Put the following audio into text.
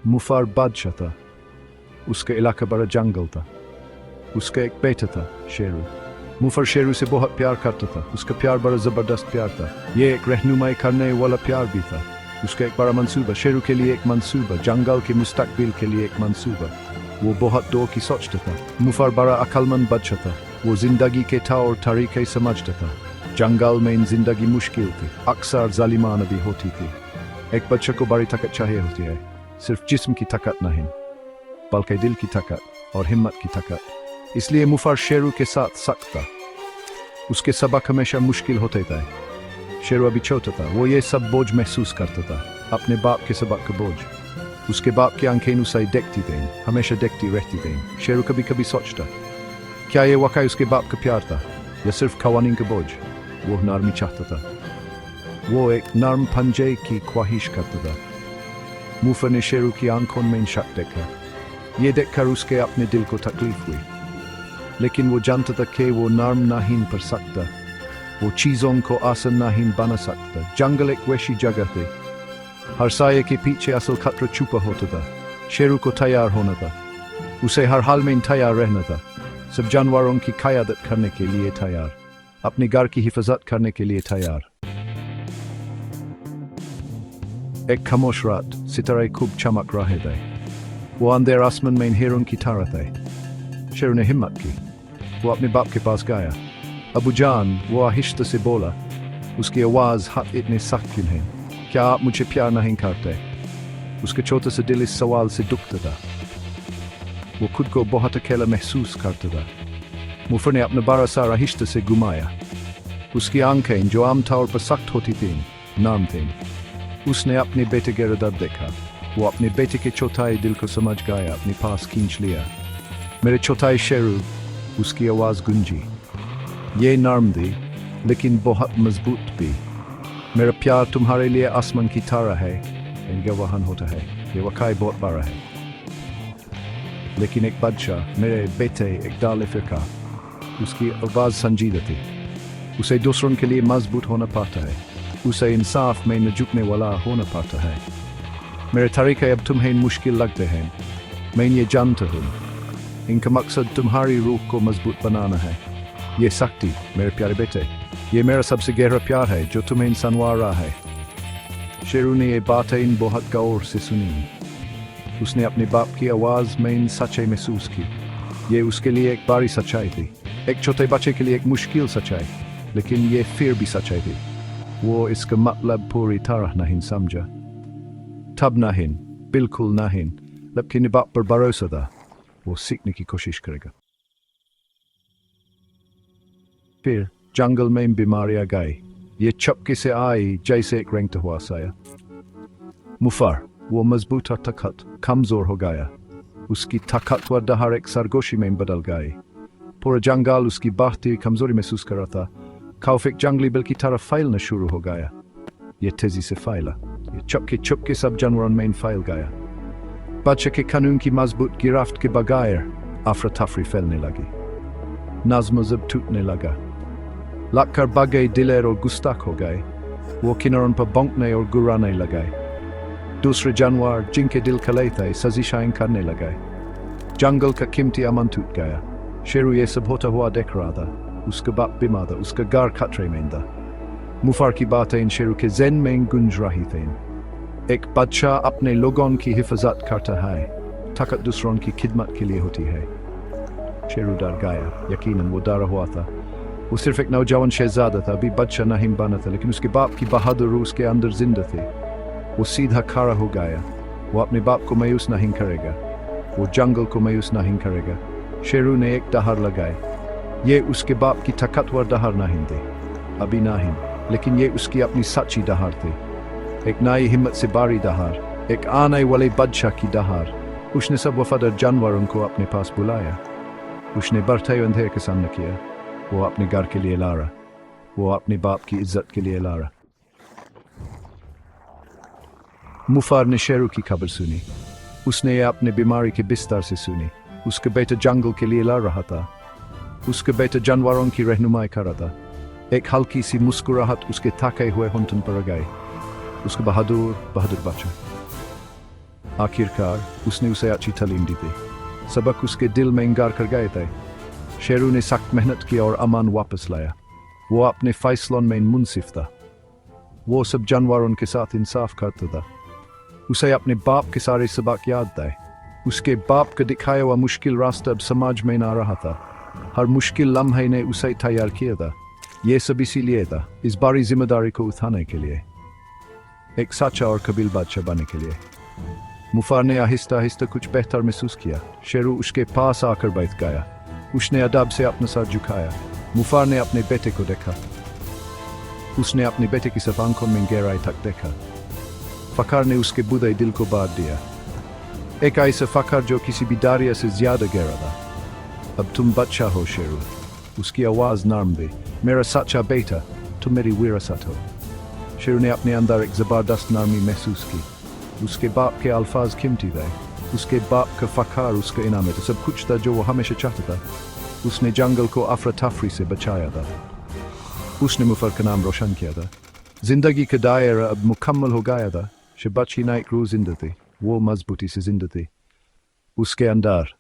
मुफार बादशाह था। उसका इलाका बड़ा जंगल था। उसका एक बेटा था, शेरू। मुफर शेरू से बहुत प्यार करता था। उसका प्यार बड़ा ज़बरदस्त प्यार था। ये एक रहनुमाई करने वाला प्यार भी था। उसका एक बड़ा मंसूबा, शेरू के लिए एक मंसूबा, जंगल के मुस्तकबिल के लिए एक मंसूबा। वो बहुत दूर की सोचता था। मुफर बड़ा अक्लमंद बच्चा था। वो जिंदगी के तौर तरीके समझता था। जंगल में जिंदगी मुश्किल थी, अक्सर जालिमाना भी होती थी। एक बच्चे को बड़ी ताकत चाहिए होती है, सिर्फ जिस्म की ताकत नहीं, बल्कि दिल की ताकत और हिम्मत की ताकत। इसलिए मुफर शेरू के साथ सख्त था। उसके सबक हमेशा मुश्किल होते थे। शेरू अभी छोटा था। वो ये सब बोझ महसूस करता था, अपने बाप के सबक का बोझ। उसके बाप की आंखें उसे देखती थीं, हमेशा देखती रहती थीं। शेरू कभी कभी सोचता, क्या ये वाकई उसके बाप का प्यार था या सिर्फ कवानीन का बोझ? वो नरमी चाहता था। वो एक नरम पंजे की ख्वाहिश करता था। मुफर ने शेरू की आंखों में शक देखा। ये देखकर उसके अपने दिल को तकलीफ हुई, लेकिन वो जानता था कि वो नरम नहीं पर सकता। वो चीज़ों को आसान नहीं बना सकता। जंगल एक वैसी जगह थी, हर साये के पीछे असल खतरा छुपा होता था। शेरू को तैयार होना था। उसे हर हाल में तैयार रहना था। सब जानवरों की क़यादत करने के लिए तैयार, अपने घर की हिफाजत करने के लिए तैयार। एक खामोश रात, सितारे खूब चमक रहे थे। वो अंधेरे आसमान में हिरन की तरह थे। शेरू ने हिम्मत की। वो अपने बाप के पास गया। अबू जान, वो आहिस्ता से बोला। उसकी आवाज़ हाथ इतने सख्त क्यों है? क्या आप मुझे प्यार नहीं करते? उसके छोटे से दिल इस सवाल से दुखता था। वो खुद को बहुत अकेला महसूस करता था। मुफर ने अपना बड़ा सारा आहिस्ता से घुमाया। उसकी आंखें, जो आमतौर पर सख्त होती थीं, नरम थीं। उसने अपने बेटे के दर्द देखा। वो अपने बेटे के चौथाई दिल को समझ गया, अपने पास खींच लिया। मेरे चौथाई शेरू, उसकी आवाज़ गूंजी। ये नरम थी, लेकिन बहुत मजबूत भी। मेरा प्यार तुम्हारे लिए आसमान की तरह है, इनका वहन होता है। ये वाकई बहुत बड़ा है। लेकिन एक बच्चा, मेरे बेटे, एक दाल फिरका। उसकी आवाज़ संजीदा थी। उसे दूसरों के लिए मजबूत होना पड़ता है। उसे इंसाफ में न झुकने वाला होना पड़ता है। मेरे तरीके अब तुम्हें मुश्किल लगते हैं, मैं ये जानता हूँ। इनका मकसद तुम्हारी रूह को मजबूत बनाना है। ये शक्ति, मेरे प्यारे बेटे, ये मेरा सबसे गहरा प्यार है जो तुम्हें संवार रहा है। शेरू ने ये बातें बहुत गौर से सुनी। उसने अपने बाप की आवाज़ में इन सच्चाई महसूस की। ये उसके लिए एक बड़ी सच्चाई थी, एक छोटे बच्चे के लिए एक मुश्किल सच्चाई, लेकिन ये फिर भी सच्चाई थी। वो इसका मतलब पूरी तरह नहीं समझा, तब नहीं, बिल्कुल नहीं, लेकिन बाप पर भरोसा था। वो सीखने की कोशिश करेगा। फिर जंगल में बीमारियां गई। ये चपके से आई जैसे एक रेंगता हुआ साया। मुफर, वो मजबूत और ताकत कमजोर हो गया। उसकी ताकतवर दहाड़ एक सरगोशी में बदल गई। पूरा जंगल उसकी बढ़ती कमजोरी महसूस कर रहा था। खौफ एक जंगली बिल की तरफ फैलना शुरू हो गया। ये तेजी से फैला। ये चुपके चुपके सब जानवरों में फैल गया। बच्चे के कानून की मजबूत गिरफ्त के बगैर अफरा तफरी फैलने लगी। नज़्म ज़ब्त टूटने लगा। लक्कर बागे दिलेर और गुस्ताख हो गए। वो किनारों पर भौंकने और गुर्राने लगे। दूसरे जानवर जिनके दिल खले थे साजिशें करने लगे। जंगल का कीमती अमन टूट गया। शेरू ये सब होता हुआ देख रहा था। उसका बाप बीमार था, उसका घर खतरे में था। मुफर की बातें शेरू के ज़हन में गूंज रही थीं। एक बच्चा अपने लोगों की हिफाजत करता है, ताकत दूसरों की खिदमत के लिए होती है। शेरू डर गया। यकीनन वो डरा हुआ था। वो सिर्फ एक नौजवान शहजादा था, अभी बच्चा नहीं बना था, लेकिन उसके बाप की बहादुर उसके अंदर जिंदा थी। वो सीधा खड़ा हो गया। वो अपने बाप को मायूस नहीं करेगा। वो जंगल को मायूस नहीं करेगा। शेरू ने एक दहाड़ लगाई। ये उसके बाप की ताकतवर दहाड़ नहीं थी, अभी नहीं, लेकिन ये उसकी अपनी सच्ची दहाड़ थी। एक नई हिम्मत से बारी दहाड़, एक आने वाले बादशाह की दहाड़। उसने सब वफादार जानवरों को अपने पास बुलाया। उसने बढ़ते अंधेरे का सामना किया। वो अपने घर के लिए लड़ा। वो अपने बाप की इज्जत के लिए लड़ा। मुफर ने शेरू की खबर सुनी। उसने ये अपने बीमारी के बिस्तर से सुनी। उसका बेटा जंगल के लिए लड़ रहा था। उसका बेटा जानवरों की रहनुमाई कर रहा था। एक हल्की सी मुस्कुराहट उसके थके हुए होंठों पर आ गई। उसका बहादुर बच्चा। आखिरकार उसने उसे अच्छी तालीम दी थी। सबक उसके दिल में इंगार कर गए थे। शेरू ने सख्त मेहनत की और अमान वापस लाया। वो अपने फैसलों में मुनसिफ था। वो सब जानवरों के साथ इंसाफ करता था। उसे अपने बाप के सारे सबक याद थे। उसके बाप का दिखाया हुआ मुश्किल रास्ता अब समझ में ना रहा था। हर मुश्किल लम्हे ने उसे तैयार किया था। ये सब इसीलिए था, इस बारी जिम्मेदारी को उठाने के लिए, एक सच्चा और कबील बादशाह बनने के लिए। मुफार ने आहिस्ता आहिस्ता कुछ बेहतर महसूस किया। शेरू उसके पास आकर बैठ गया। उसने अदब से अपना सर झुकाया। मुफार ने अपने बेटे को देखा। उसने अपने बेटे की सब आंखों में गहराई तक देखा। फखर ने उसके बुरे दिल को बांध दिया। एक ऐसा फखर जो किसी भी दारिया से ज्यादा गहरा था। अब तुम बच्चा हो शेरू, उसकी आवाज नरम थी। मेरा सच्चा बेटा, तुम मेरी विरासत हो। शेरू ने अपने अंदर एक जबरदस्त नरमी महसूस की। उसके बाप के अल्फाज कीमती थे। उसके बाप का फखर उसका इनाम था, सब कुछ था जो वो हमेशा चाहता था। उसने जंगल को अफरा तफरी से बचाया था। उसने मुफर का नाम रोशन किया था। जिंदगी का दायरा अब मुकम्मल हो गया था। शबाची नाइक रोज जिंदा थी। वो मजबूती से जिंदा थी। उसके अंदर